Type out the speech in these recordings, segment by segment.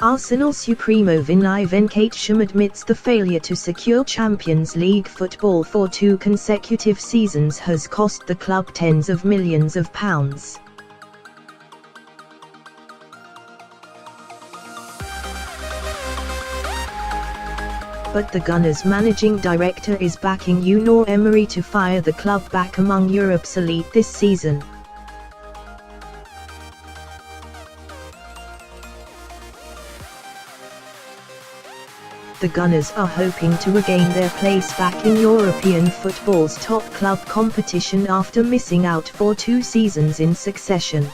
Arsenal supremo Vinai Venkatesham admits the failure to secure Champions League football for 2 consecutive seasons has cost the club tens of millions of pounds. But the Gunners' managing director is backing Unai Emery to fire the club back among Europe's elite this season. The Gunners are hoping to regain their place back in European football's top club competition after missing out for 2 seasons in succession.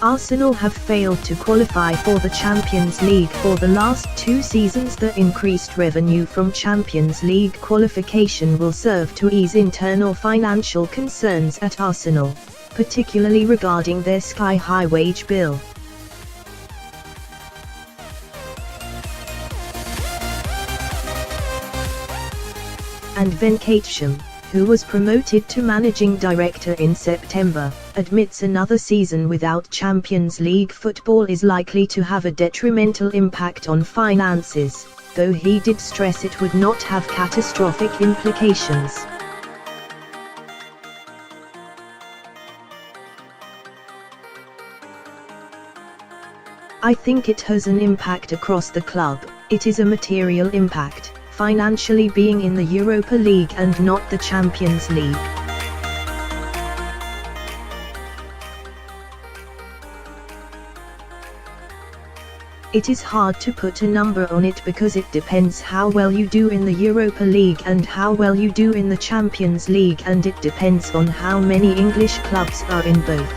Arsenal have failed to qualify for the Champions League for the last 2 seasons. The increased revenue from Champions League qualification will serve to ease internal financial concerns at Arsenal, particularly regarding their sky-high wage bill. And Venkatesham, who was promoted to managing director in September, admits another season without Champions League football is likely to have a detrimental impact on finances, though he did stress it would not have catastrophic implications. I think it has an impact across the club. It is a material impact, financially being in the Europa League and not the Champions League. It is hard to put a number on it because it depends how well you do in the Europa League and how well you do in the Champions League, and it depends on how many English clubs are in both.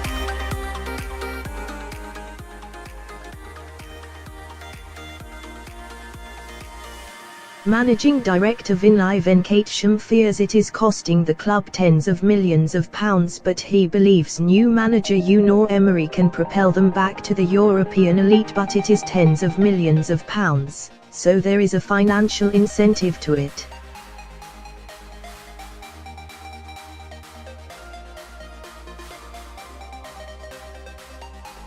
Managing director Vinai Venkatesham fears it is costing the club tens of millions of pounds, but he believes new manager Unai Emery can propel them back to the European elite, but it is tens of millions of pounds, so there is a financial incentive to it.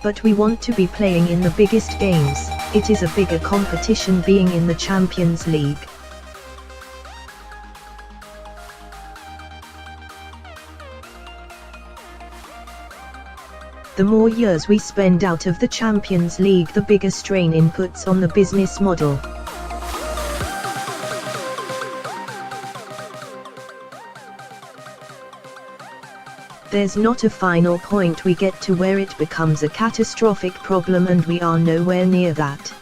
But we want to be playing in the biggest games. It is a bigger competition being in the Champions League. The more years we spend out of the Champions League, the bigger strain it puts on the business model. There's not a final point we get to where it becomes a catastrophic problem, and we are nowhere near that.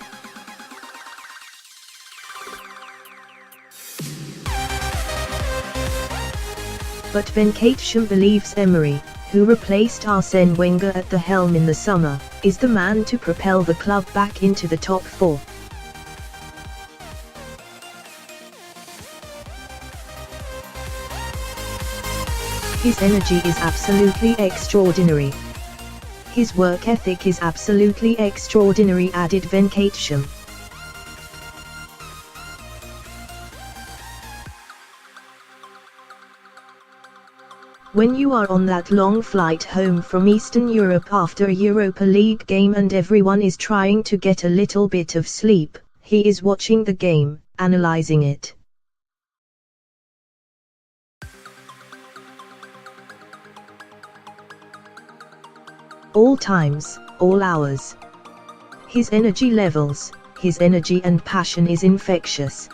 But Venkatesham believes Emery, who replaced Arsene Wenger at the helm in the summer, is the man to propel the club back into the top 4. His energy is absolutely extraordinary. His work ethic is absolutely extraordinary, added Venkatesham. When you are on that long flight home from Eastern Europe after a Europa League game and everyone is trying to get a little bit of sleep, he is watching the game, analysing it. All times, all hours. His energy levels, his energy and passion is infectious.